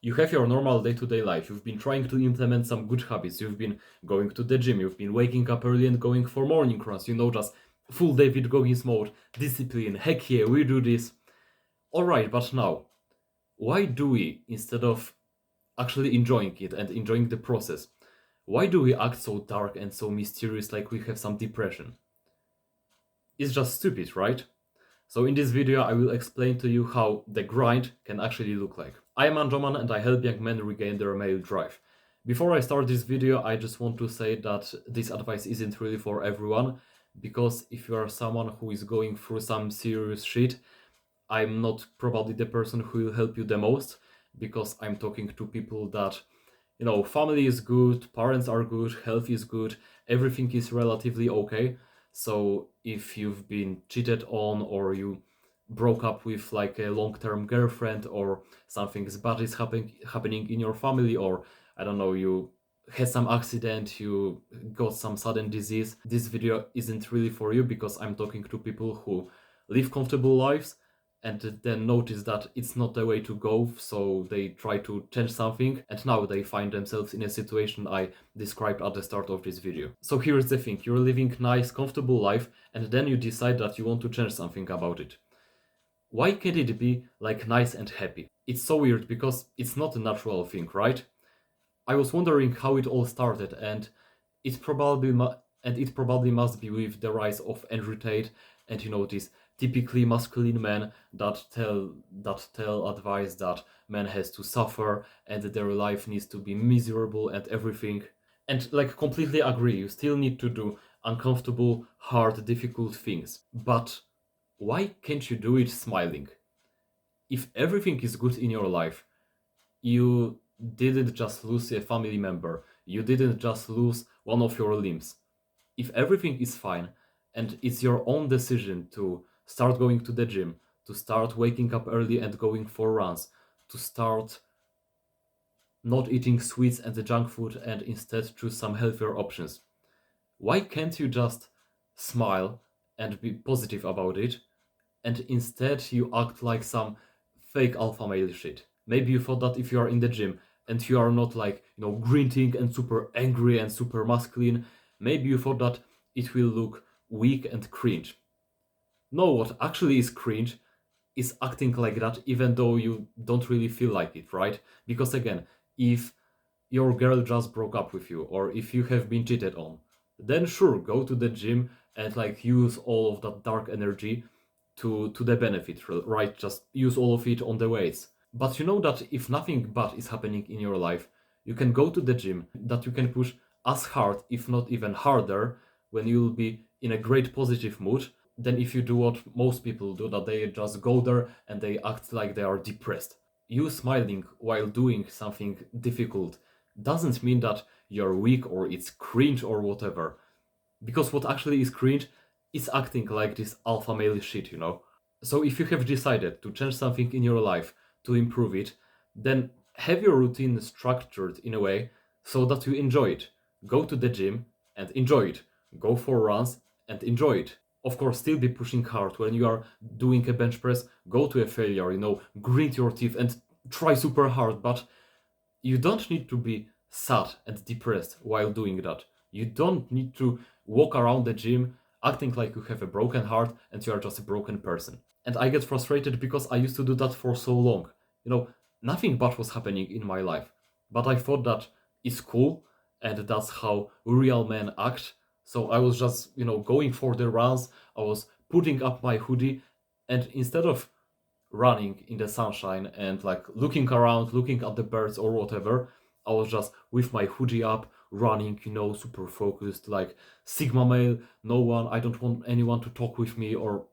You have your normal day-to-day life. You've been trying to implement some good habits. You've been going to the gym. You've been waking up early and going for morning runs. Just full David Goggins mode, discipline. Heck yeah, we do this. Alright, but now, why do we, instead of actually enjoying it and enjoying the process, why do we act so dark and so mysterious like we have some depression? It's just stupid, right? So in this video I will explain to you how the grind can actually look like. I am Anjoman and I help young men regain their male drive. Before I start this video, I just want to say that this advice isn't really for everyone, because if you are someone who is going through some serious shit, I'm not probably the person who will help you the most, because I'm talking to people that, family is good, parents are good, health is good, everything is relatively okay. So if you've been cheated on, or you broke up with like a long-term girlfriend, or something bad is happening in your family, or I don't know, you had some accident, you got some sudden disease, this video isn't really for you, because I'm talking to people who live comfortable lives and then notice that it's not the way to go, so they try to change something, and now they find themselves in a situation I described at the start of this video. So here's the thing, you're living nice, comfortable life, and then you decide that you want to change something about it. Why can't it be like nice and happy? It's so weird because it's not a natural thing, right? I was wondering how it all started, and it probably must be with the rise of Andrew Tate and these typically masculine men that tell advice that man has to suffer and that their life needs to be miserable and everything. And like, completely agree, you still need to do uncomfortable, hard, difficult things. But why can't you do it smiling? If everything is good in your life, you didn't just lose a family member, you didn't just lose one of your limbs. If everything is fine and it's your own decision to start going to the gym, to start waking up early and going for runs, to start not eating sweets and the junk food and instead choose some healthier options, why can't you just smile and be positive about it, and instead you act like some fake alpha male shit? Maybe you thought that if you are in the gym and you are not like, grunting and super angry and super masculine, maybe you thought that it will look weak and cringe. No, what actually is cringe is acting like that even though you don't really feel like it, right? Because again, if your girl just broke up with you, or if you have been cheated on, then sure, go to the gym and like use all of that dark energy to the benefit, right? Just use all of it on the weights. But you know that if nothing bad is happening in your life, you can go to the gym, that you can push as hard, if not even harder, when you will be in a great positive mood, than if you do what most people do, that they just go there and they act like they are depressed. You smiling while doing something difficult doesn't mean that you're weak or it's cringe or whatever. Because what actually is cringe is acting like this alpha male shit. So if you have decided to change something in your life, to improve it, then have your routine structured in a way so that you enjoy it. Go to the gym and enjoy it. Go for runs and enjoy it. Of course, still be pushing hard. When you are doing a bench press, go to a failure, grit your teeth and try super hard, but you don't need to be sad and depressed while doing that. You don't need to walk around the gym acting like you have a broken heart and you are just a broken person. And I get frustrated because I used to do that for so long. Nothing bad was happening in my life, but I thought that it's cool and that's how real men act. So I was just, going for the runs, I was putting up my hoodie, and instead of running in the sunshine and like looking around, looking at the birds or whatever, I was just with my hoodie up, running, super focused, like Sigma male, I don't want anyone to talk with me, or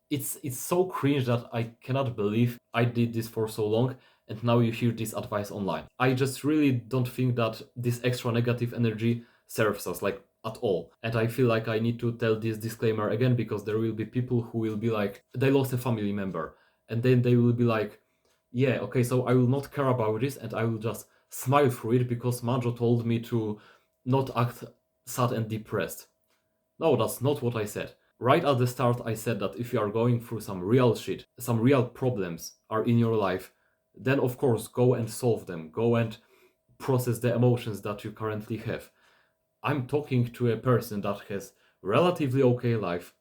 it's so cringe that I cannot believe I did this for so long and now you hear this advice online. I just really don't think that this extra negative energy serves us, like, at all. And I feel like I need to tell this disclaimer again, because there will be people who will be like, they lost a family member, and then they will be like, yeah, okay, so I will not care about this and I will just smile through it because Manjo told me to not act sad and depressed. No, that's not what I said. Right at the start, I said that if you are going through some real shit, some real problems are in your life, then of course go and solve them, go and process the emotions that you currently have. I'm talking to a person that has relatively okay life.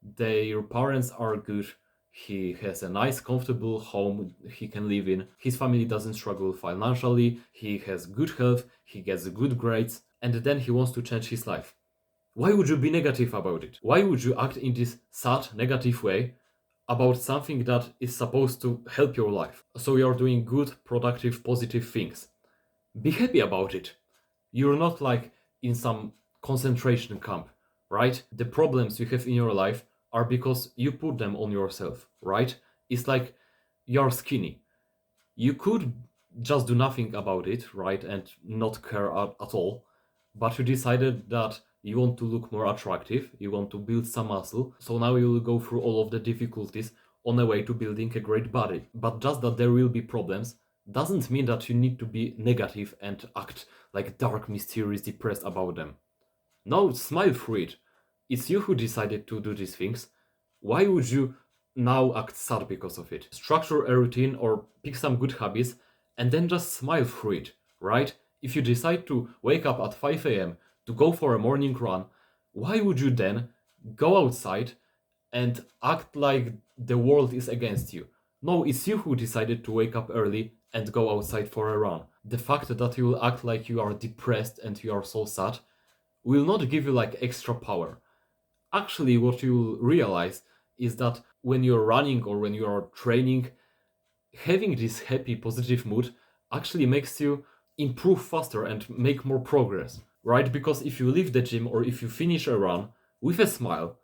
Their parents are good. He has a nice, comfortable home he can live in. His family doesn't struggle financially. He has good health. He gets good grades. And then he wants to change his life. Why would you be negative about it? Why would you act in this sad, negative way about something that is supposed to help your life? So you are doing good, productive, positive things. Be happy about it. You're not like in some concentration camp, right? The problems you have in your life are because you put them on yourself, right? It's like you're skinny. You could just do nothing about it, right? And not care at all. But you decided that you want to look more attractive, you want to build some muscle. So now you will go through all of the difficulties on the way to building a great body. But just that there will be problems doesn't mean that you need to be negative and act like dark, mysterious, depressed about them. No, smile through it. It's you who decided to do these things. Why would you now act sad because of it? Structure a routine or pick some good habits and then just smile through it, right? If you decide to wake up at 5 a.m. to go for a morning run, why would you then go outside and act like the world is against you? No, it's you who decided to wake up early and go outside for a run. The fact that you will act like you are depressed and you are so sad will not give you like extra power. Actually, what you'll realize is that when you're running or when you're training, having this happy, positive mood actually makes you improve faster and make more progress, right? Because if you leave the gym or if you finish a run with a smile,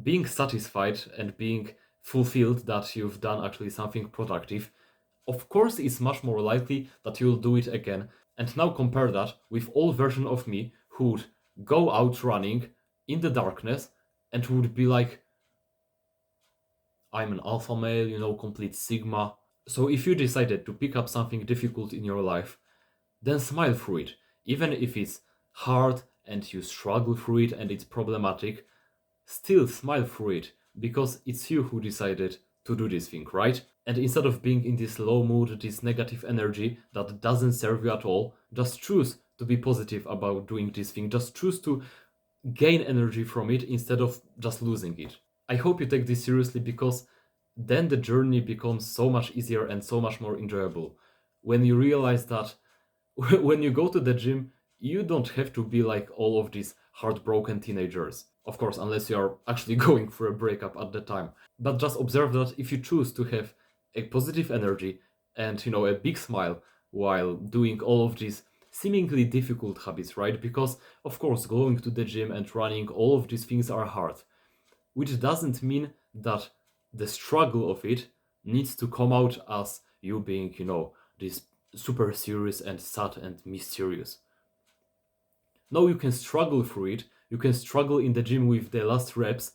being satisfied and being fulfilled that you've done actually something productive, of course it's much more likely that you'll do it again. And now compare that with old version of me who would go out running in the darkness and would be like, I'm an alpha male, complete sigma. So if you decided to pick up something difficult in your life, then smile through it. Even if it's hard and you struggle through it and it's problematic, still smile through it because it's you who decided to do this thing, right? And instead of being in this low mood, this negative energy that doesn't serve you at all, just choose to be positive about doing this thing. Just choose to gain energy from it instead of just losing it. I hope you take this seriously because then the journey becomes so much easier and so much more enjoyable. When you realize that when you go to the gym, you don't have to be like all of these heartbroken teenagers. Of course, unless you're actually going for a breakup at the time. But just observe that if you choose to have a positive energy and, a big smile while doing all of these seemingly difficult habits, right? Because, of course, going to the gym and running, all of these things are hard. Which doesn't mean that the struggle of it needs to come out as you being, this super serious and sad and mysterious. No, you can struggle through it. You can struggle in the gym with the last reps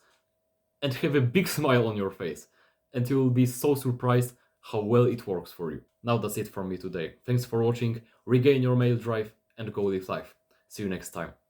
and have a big smile on your face. And you will be so surprised how well it works for you. Now that's it from me today. Thanks for watching. Regain your male drive and go live life. See you next time.